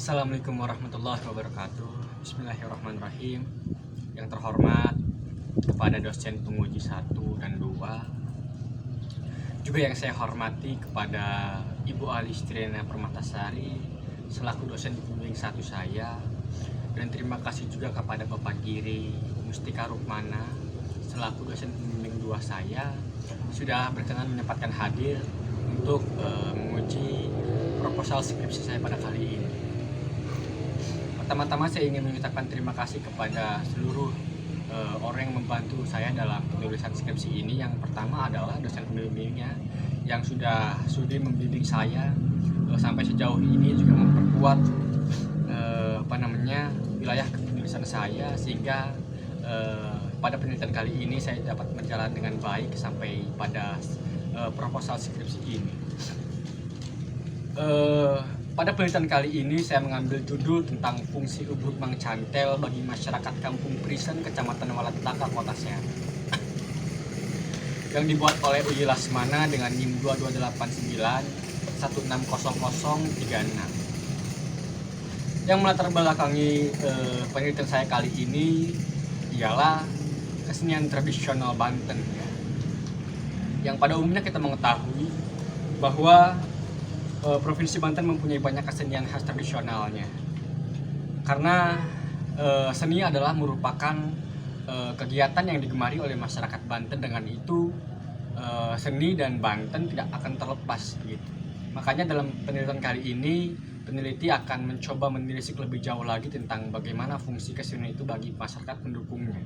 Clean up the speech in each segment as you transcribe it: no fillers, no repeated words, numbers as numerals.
Assalamualaikum warahmatullahi wabarakatuh. Bismillahirrahmanirrahim. Yang terhormat kepada dosen penguji 1 dan 2, juga yang saya hormati kepada Ibu Alistrina Permatasari selaku dosen pembimbing 1 saya, dan terima kasih juga kepada Bapak Giri Mustika Rukmana selaku dosen pembimbing 2 saya sudah berkenan menyempatkan hadir untuk menguji proposal skripsi saya pada kali ini. Pertama-tama saya ingin mengucapkan terima kasih kepada seluruh orang yang membantu saya dalam penulisan skripsi ini. Yang pertama adalah dosen pembimbingnya yang sudah sudi membimbing saya sampai sejauh ini, juga memperkuat wilayah penulisan saya, sehingga pada penelitian kali ini saya dapat berjalan dengan baik sampai pada proposal skripsi ini. Pada penelitian kali ini saya mengambil judul tentang fungsi ubruk mangcantel bagi masyarakat Kampung Prisen, Kecamatan Walataka, Kota Serang, yang dibuat oleh Uyi Lasmana dengan NIM 2289160036. Yang melatar belakangi penelitian saya kali ini ialah kesenian tradisional Banten, ya. Yang pada umumnya kita mengetahui bahwa Provinsi Banten mempunyai banyak kesenian khas tradisionalnya, karena seni adalah merupakan kegiatan yang digemari oleh masyarakat Banten. Dengan itu seni dan Banten tidak akan terlepas gitu. Makanya dalam penelitian kali ini peneliti akan mencoba menelisik lebih jauh lagi tentang bagaimana fungsi kesenian itu bagi masyarakat pendukungnya.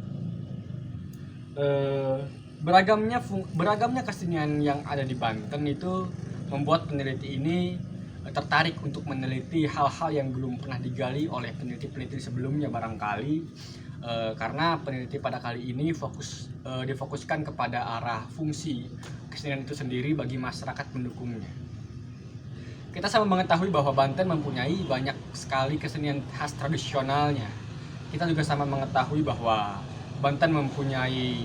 Beragamnya kesenian yang ada di Banten itu membuat peneliti ini tertarik untuk meneliti hal-hal yang belum pernah digali oleh peneliti-peneliti sebelumnya barangkali, karena peneliti pada kali ini difokuskan kepada arah fungsi kesenian itu sendiri bagi masyarakat pendukungnya. Kita sama mengetahui bahwa Banten mempunyai banyak sekali kesenian khas tradisionalnya. Kita juga sama mengetahui bahwa Banten mempunyai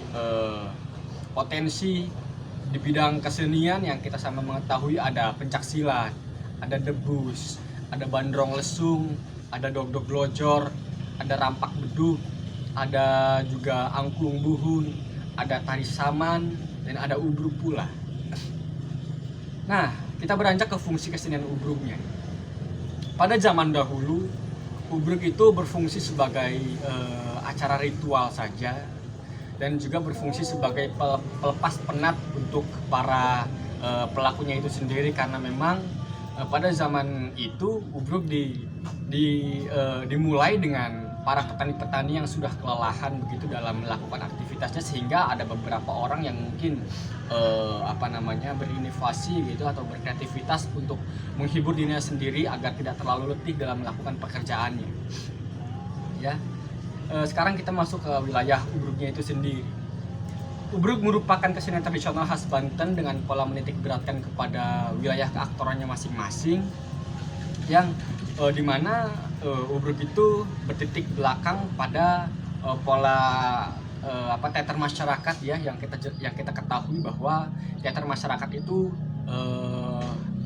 potensi di bidang kesenian yang kita sama mengetahui. Ada pencaksilat, ada debus, ada bandrong lesung, ada dogdog lojor, ada rampak beduk, ada juga angklung buhun, ada tari saman, dan ada ubruk pula. Nah, kita beranjak ke fungsi kesenian ubruknya. Pada zaman dahulu, ubruk itu berfungsi sebagai acara ritual saja, dan juga berfungsi sebagai pelepas penat untuk para pelakunya itu sendiri, karena memang pada zaman itu ubruk dimulai dengan para petani-petani yang sudah kelelahan begitu dalam melakukan aktivitasnya, sehingga ada beberapa orang yang mungkin berinovasi gitu atau berkreativitas untuk menghibur dirinya sendiri agar tidak terlalu letih dalam melakukan pekerjaannya, ya. Sekarang kita masuk ke wilayah ubruknya itu sendiri. Ubruk merupakan kesenian tradisional khas Banten dengan pola menitik beratkan kepada wilayah keaktorannya masing-masing, yang dimana ubruk itu bertitik belakang pada pola teater masyarakat, ya, yang kita ketahui bahwa teater masyarakat itu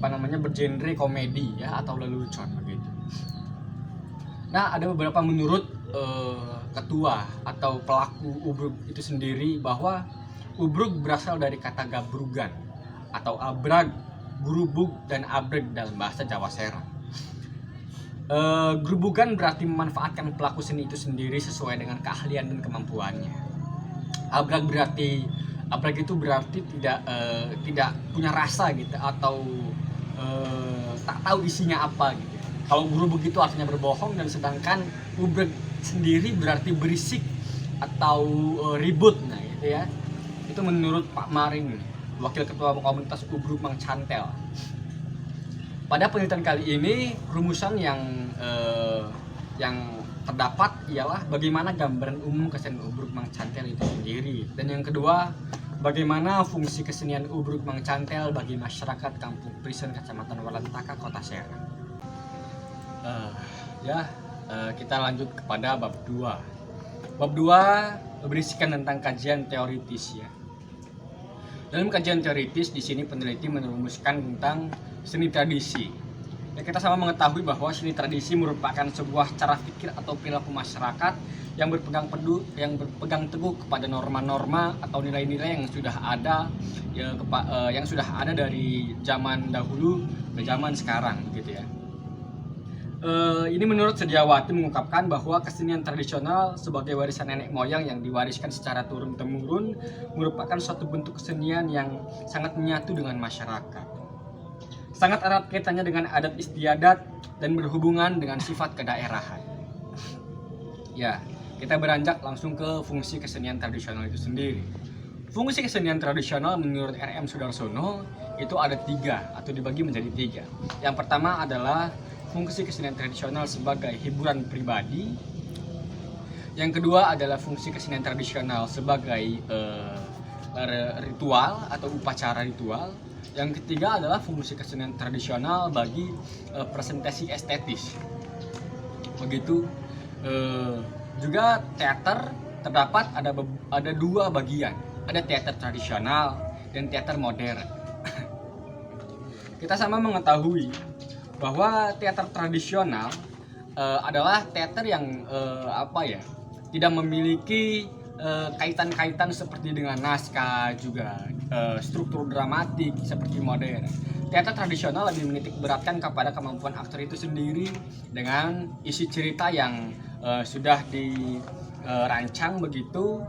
bergenre komedi, ya, atau lelucon begitu. Nah, ada beberapa menurut ketua atau pelaku ubruk itu sendiri bahwa ubruk berasal dari kata gabrugan atau abrag, gurubug, dan abreg dalam bahasa Jawa Serang. Gerubugan berarti memanfaatkan pelaku seni itu sendiri sesuai dengan keahlian dan kemampuannya. Abrag itu berarti tidak punya rasa gitu, atau tak tahu isinya apa gitu. Kalau gurubug itu artinya berbohong, dan sedangkan ubreg sendiri berarti berisik atau ribut. Nah, gitu ya. Itu menurut Pak Maring, Wakil Ketua Komunitas Ubruk Mangcantel. Pada penelitian kali ini, rumusan yang terdapat ialah bagaimana gambaran umum kesenian ubruk mangcantel itu sendiri, dan yang kedua, bagaimana fungsi kesenian ubruk mangcantel bagi masyarakat Kampung Prisen, Kecamatan Walataka, Kota Serang. Kita lanjut kepada bab 2. Bab 2 berisikan tentang kajian teoritis, ya. Dalam kajian teoritis di sini peneliti merumuskan tentang seni tradisi. Ya, kita sama mengetahui bahwa seni tradisi merupakan sebuah cara pikir atau perilaku masyarakat yang berpegang teguh kepada norma-norma atau nilai-nilai yang sudah ada yang sudah ada dari zaman dahulu ke zaman sekarang gitu ya. Ini menurut Sediawati mengungkapkan bahwa kesenian tradisional sebagai warisan nenek moyang yang diwariskan secara turun-temurun merupakan suatu bentuk kesenian yang sangat menyatu dengan masyarakat. Sangat erat kaitannya dengan adat istiadat dan berhubungan dengan sifat kedaerahan. Ya, kita beranjak langsung ke fungsi kesenian tradisional itu sendiri. Fungsi kesenian tradisional menurut R.M. Sudarsono itu ada 3 atau dibagi menjadi 3. Yang pertama adalah fungsi kesenian tradisional sebagai hiburan pribadi. Yang kedua adalah fungsi kesenian tradisional sebagai ritual atau upacara ritual. Yang ketiga adalah fungsi kesenian tradisional bagi presentasi estetis. Begitu juga teater terdapat ada 2 bagian. Ada teater tradisional dan teater modern. Kita sama mengetahui bahwa teater tradisional adalah teater yang tidak memiliki kaitan-kaitan seperti dengan naskah, juga struktur dramatik seperti modern. Teater tradisional lebih menitik beratkan kepada kemampuan aktor itu sendiri dengan isi cerita yang sudah dirancang begitu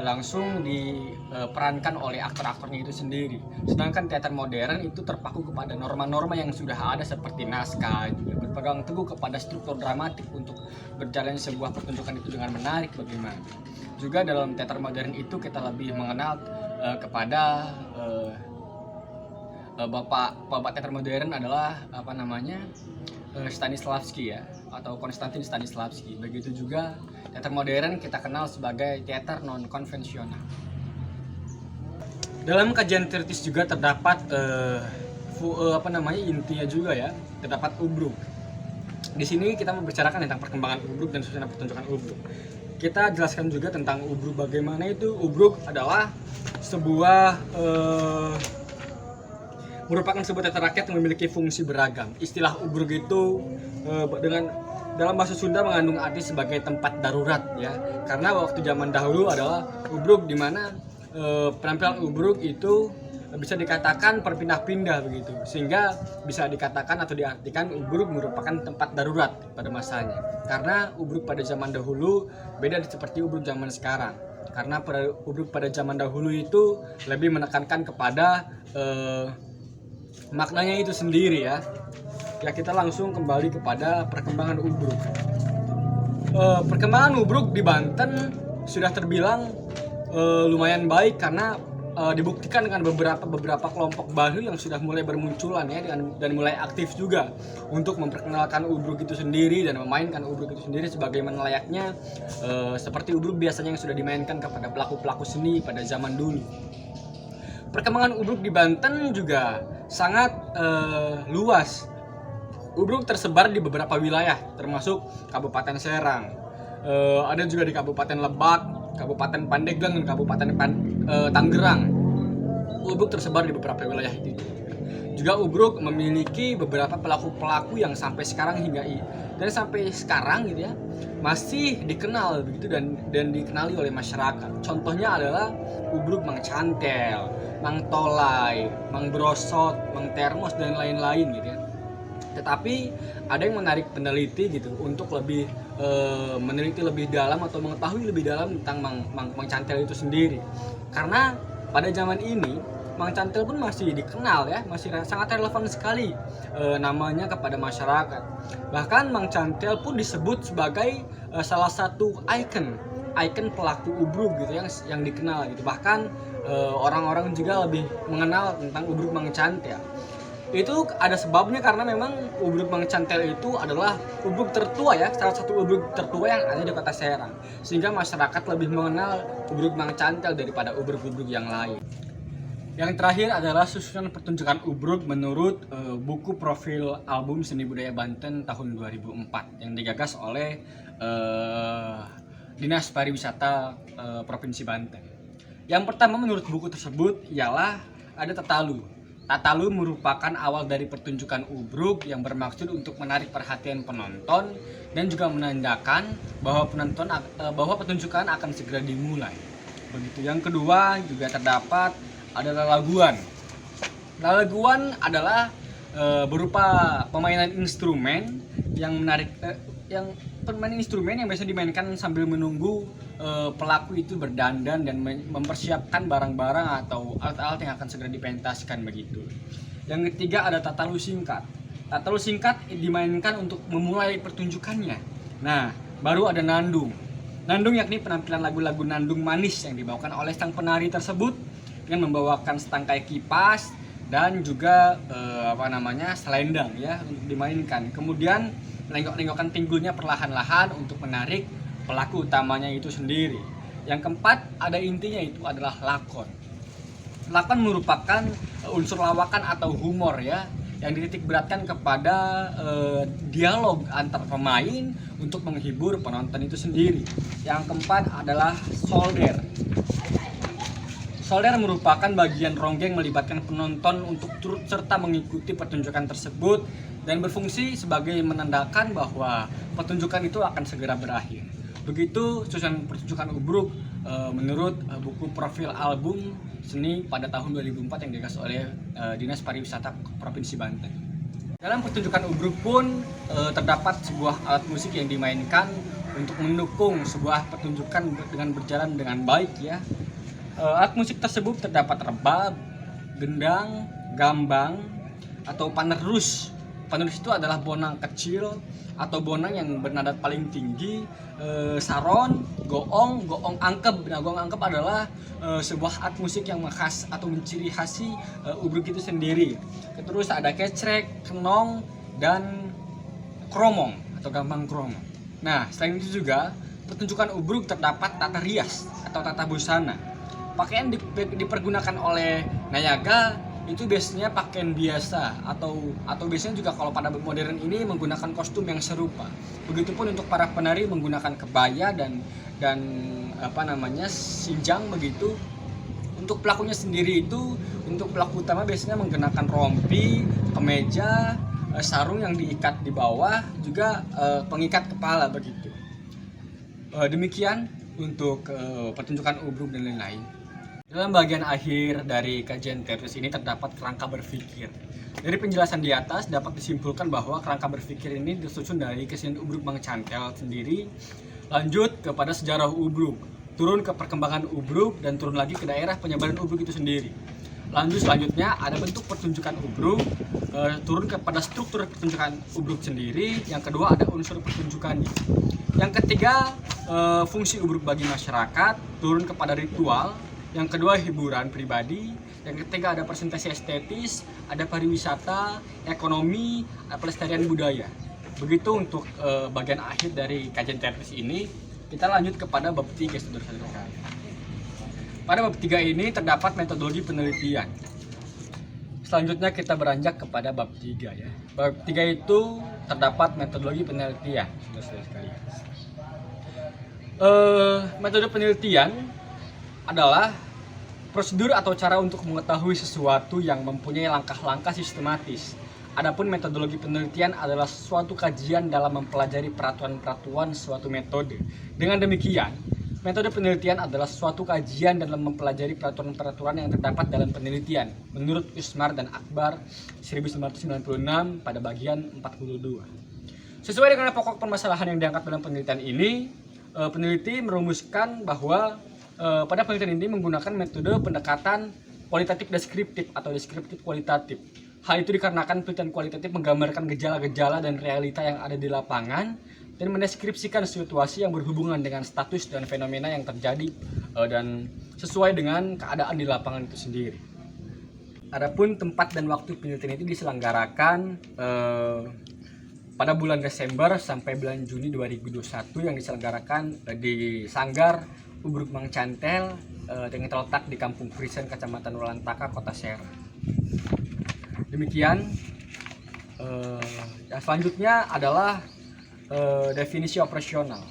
langsung diperankan oleh aktor-aktornya itu sendiri. Sedangkan teater modern itu terpaku kepada norma-norma yang sudah ada seperti naskah, juga berpegang teguh kepada struktur dramatik untuk berjalan sebuah pertunjukan itu dengan menarik bagaimana. Juga dalam teater modern itu kita lebih mengenal kepada bapak teater modern adalah Stanislavski ya, atau Konstantin Stanislavski. Begitu juga teater modern kita kenal sebagai teater non konvensional. Dalam kajian teoritis juga terdapat intinya juga ya, terdapat ubruk. Di sini kita membicarakan tentang perkembangan ubruk dan susunan pertunjukan ubruk. Kita jelaskan juga tentang ubruk, bagaimana itu ubruk adalah sebuah merupakan sebuah teater rakyat yang memiliki fungsi beragam. Istilah ubruk itu dalam bahasa Sunda mengandung arti sebagai tempat darurat ya. Karena waktu zaman dahulu adalah ubruk, di mana penampilan ubruk itu bisa dikatakan berpindah-pindah begitu. Sehingga bisa dikatakan atau diartikan ubruk merupakan tempat darurat pada masanya. Karena ubruk pada zaman dahulu beda seperti ubruk zaman sekarang. Karena ubruk pada zaman dahulu itu lebih menekankan kepada maknanya itu sendiri ya. Ya, kita langsung kembali kepada perkembangan ubruk. Perkembangan ubruk di Banten sudah terbilang lumayan baik karena dibuktikan dengan beberapa kelompok baru yang sudah mulai bermunculan ya, dan mulai aktif juga untuk memperkenalkan ubruk itu sendiri dan memainkan ubruk itu sendiri sebagaimana layaknya seperti ubruk biasanya yang sudah dimainkan kepada pelaku-pelaku seni pada zaman dulu. Perkembangan ubruk di Banten juga sangat luas. Ubruk tersebar di beberapa wilayah, termasuk Kabupaten Serang. Ada juga di Kabupaten Lebak, Kabupaten Pandeglang, dan Kabupaten Tangerang. Ubruk tersebar di beberapa wilayah itu. Juga ubruk memiliki beberapa pelaku-pelaku yang sampai sekarang sampai sekarang gitu ya masih dikenal begitu dan dikenali oleh masyarakat. Contohnya adalah ubruk Mang Cantel, Mang Tolai, Mang Brosot, Mang Termos dan lain-lain gitu ya. Tetapi ada yang menarik peneliti gitu untuk lebih meneliti lebih dalam atau mengetahui lebih dalam tentang Mang Cantel itu sendiri. Karena pada zaman ini Mang Cantel pun masih dikenal ya, masih sangat relevan sekali namanya kepada masyarakat. Bahkan Mang Cantel pun disebut sebagai salah satu ikon pelaku ubruk gitu yang dikenal gitu. Bahkan orang-orang juga lebih mengenal tentang ubruk Mang Cantel. Itu ada sebabnya karena memang ubruk Mang Cantel itu adalah ubruk tertua ya, salah satu ubruk tertua yang ada di Kota Serang. Sehingga masyarakat lebih mengenal ubruk Mang Cantel daripada ubruk-ubruk yang lain. Yang terakhir adalah susunan pertunjukan ubruk menurut buku profil album seni budaya Banten tahun 2004 yang digagas oleh Dinas Pariwisata Provinsi Banten. Yang pertama menurut buku tersebut ialah ada Tatalu. Tatalu merupakan awal dari pertunjukan ubruk yang bermaksud untuk menarik perhatian penonton dan juga menandakan bahwa bahwa pertunjukan akan segera dimulai. Begitu. Yang kedua juga terdapat adalah lalaguan. Lalaguan adalah berupa permainan instrumen yang menarik permainan instrumen yang biasa dimainkan sambil menunggu pelaku itu berdandan dan mempersiapkan barang-barang atau alat-alat yang akan segera dipentaskan begitu. Yang ketiga ada tatalu singkat. Tatalu singkat dimainkan untuk memulai pertunjukannya. Nah, baru ada nandung. Nandung yakni penampilan lagu-lagu nandung manis yang dibawakan oleh sang penari tersebut dengan membawakan setangkai kipas dan juga selendang ya untuk dimainkan. Kemudian menengok-nengokkan pinggulnya perlahan-lahan untuk menarik pelaku utamanya itu sendiri. Yang keempat ada intinya itu adalah lakon. Lakon merupakan unsur lawakan atau humor ya yang dititik beratkan kepada dialog antar pemain untuk menghibur penonton itu sendiri. Yang keempat adalah solder. Solder merupakan bagian ronggeng melibatkan penonton untuk turut serta mengikuti pertunjukan tersebut dan berfungsi sebagai menandakan bahwa pertunjukan itu akan segera berakhir. Begitu susunan pertunjukan ubruk menurut buku profil album seni pada tahun 2004 yang digagas oleh Dinas Pariwisata Provinsi Banten. Dalam pertunjukan ubruk pun terdapat sebuah alat musik yang dimainkan untuk mendukung sebuah pertunjukan dengan berjalan dengan baik ya. Alat musik tersebut terdapat rebab, gendang, gambang, atau panerus. Panerus itu adalah bonang kecil atau bonang yang bernada paling tinggi, saron, goong angkep. Nah, goong angkep adalah sebuah alat musik yang khas atau menciri khasi ubruk itu sendiri. Terus ada kecrek, kenong, dan kromong atau gambang kromong. Nah, selain itu juga pertunjukan ubruk terdapat tata rias atau tata busana. Pakaian dipergunakan oleh nayaga itu biasanya pakaian biasa atau biasanya juga kalau pada modern ini menggunakan kostum yang serupa. Begitupun untuk para penari menggunakan kebaya dan sinjang begitu. Untuk pelakunya sendiri itu untuk pelaku utama biasanya menggunakan rompi, kemeja, sarung yang diikat di bawah, juga pengikat kepala begitu. Demikian untuk pertunjukan ubruk dan lain-lain. Dalam bagian akhir dari kajian teoris ini terdapat kerangka berpikir. Dari penjelasan di atas dapat disimpulkan bahwa kerangka berpikir ini disusun dari kesenian ubruk Mang Cantel sendiri, lanjut kepada sejarah ubruk, turun ke perkembangan ubruk, dan turun lagi ke daerah penyebaran ubruk itu sendiri. Selanjutnya ada bentuk pertunjukan ubruk, turun kepada struktur pertunjukan ubruk sendiri. Yang kedua ada unsur pertunjukannya. Yang ketiga fungsi ubruk bagi masyarakat, turun kepada ritual. Yang kedua hiburan pribadi. Yang ketiga ada presentasi estetis, ada pariwisata, ekonomi, pelestarian budaya. Begitu untuk bagian akhir dari kajian teoris ini. Kita lanjut kepada bab 3 saudara-saudara. Pada bab 3 ini terdapat metodologi penelitian. Selanjutnya kita beranjak kepada bab 3 ya. Bab 3 itu terdapat metodologi penelitian, saudara-saudara sekalian. Metode penelitian adalah prosedur atau cara untuk mengetahui sesuatu yang mempunyai langkah-langkah sistematis. Adapun metodologi penelitian adalah suatu kajian dalam mempelajari peraturan-peraturan suatu metode. Dengan demikian, metode penelitian adalah suatu kajian dalam mempelajari peraturan-peraturan yang terdapat dalam penelitian menurut Usmar dan Akbar 1996 pada bagian 42. Sesuai dengan pokok permasalahan yang diangkat dalam penelitian ini, peneliti merumuskan bahwa pada penelitian ini menggunakan metode pendekatan kualitatif deskriptif atau deskriptif kualitatif. Hal itu dikarenakan penelitian kualitatif menggambarkan gejala-gejala dan realita yang ada di lapangan dan mendeskripsikan situasi yang berhubungan dengan status dan fenomena yang terjadi dan sesuai dengan keadaan di lapangan itu sendiri. Adapun tempat dan waktu penelitian itu diselenggarakan pada bulan Desember sampai bulan Juni 2021 yang diselenggarakan di Sanggar Ubruk Mang Cantel yang terletak di Kampung Prisen, Kecamatan Ulantaka, Kota Serang. Demikian. Selanjutnya adalah definisi operasional.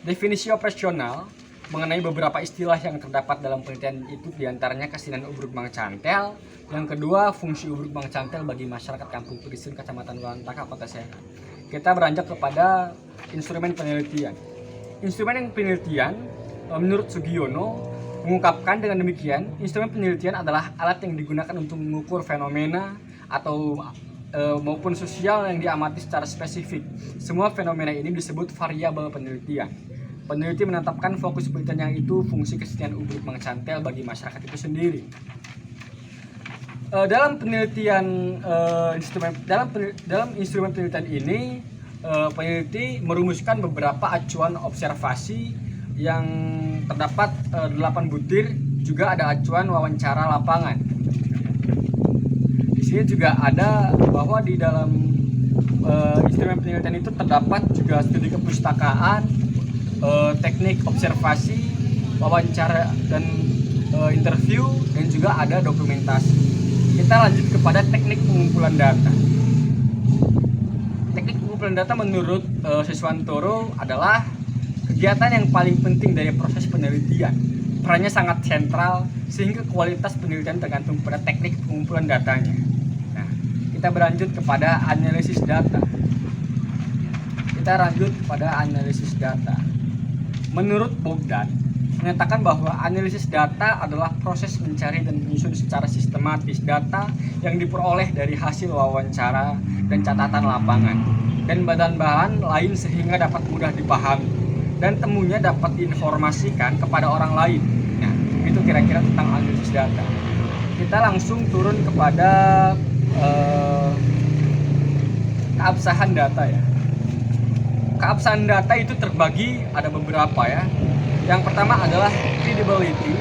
Definisi operasional mengenai beberapa istilah yang terdapat dalam penelitian itu, diantaranya kesenian ubruk mangcantel. Yang kedua, fungsi ubruk mangcantel bagi masyarakat Kampung Perisin, Kecamatan Walantaka, Kota Serang. Kita beranjak kepada instrumen penelitian. Instrumen penelitian menurut Sugiono mengungkapkan dengan demikian, instrumen penelitian adalah alat yang digunakan untuk mengukur fenomena atau maupun sosial yang diamati secara spesifik. Semua fenomena ini disebut variabel penelitian. Peneliti menetapkan fokus penelitian yang itu fungsi kesenian ubruk mangcantel bagi masyarakat itu sendiri. Dalam penelitian dalam instrumen penelitian ini, peneliti merumuskan beberapa acuan observasi yang terdapat 8 butir, juga ada acuan wawancara lapangan. Di sini juga ada bahwa di dalam instrumen penelitian itu terdapat juga studi kepustakaan, teknik observasi, wawancara dan interview, dan juga ada dokumentasi. Kita lanjut kepada teknik pengumpulan data. Teknik pengumpulan data menurut Siswantoro adalah kegiatan yang paling penting dari proses penelitian. Perannya sangat sentral sehingga kualitas penelitian tergantung pada teknik pengumpulan datanya. Nah, kita berlanjut kepada analisis data. Menurut Bogdan, menyatakan bahwa analisis data adalah proses mencari dan menyusun secara sistematis data yang diperoleh dari hasil wawancara dan catatan lapangan dan bahan-bahan lain sehingga dapat mudah dipahami dan temunya dapat diinformasikan kepada orang lain. Nah, itu kira-kira tentang analisis data. Kita langsung turun kepada keabsahan data ya. Keabsahan data itu terbagi ada beberapa ya. Yang pertama adalah credibility.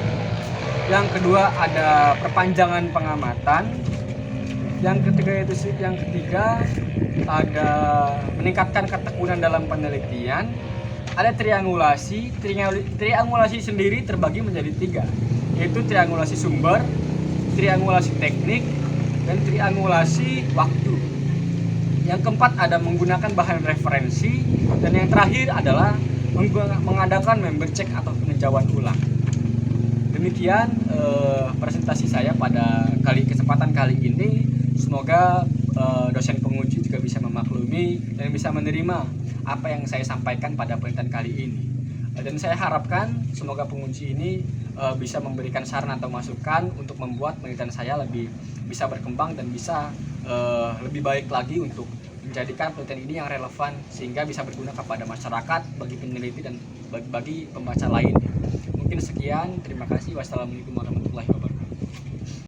Yang kedua ada perpanjangan pengamatan. Yang ketiga ada meningkatkan ketekunan dalam penelitian. Ada triangulasi. Triangulasi sendiri terbagi menjadi 3, yaitu triangulasi sumber, triangulasi teknik, dan triangulasi waktu. Yang keempat ada menggunakan bahan referensi, dan yang terakhir adalah mengadakan member check atau peninjauan ulang. Demikian presentasi saya pada kesempatan kali ini. Semoga dosen penguji juga bisa memaklumi dan bisa menerima apa yang saya sampaikan pada penelitian kali ini. Dan saya harapkan semoga penguji ini bisa memberikan saran atau masukan untuk membuat penelitian saya lebih bisa berkembang dan bisa lebih baik lagi untuk menjadikan penelitian ini yang relevan sehingga bisa berguna kepada masyarakat, bagi peneliti dan bagi pembaca lainnya. Mungkin sekian, terima kasih. Wassalamualaikum warahmatullahi wabarakatuh.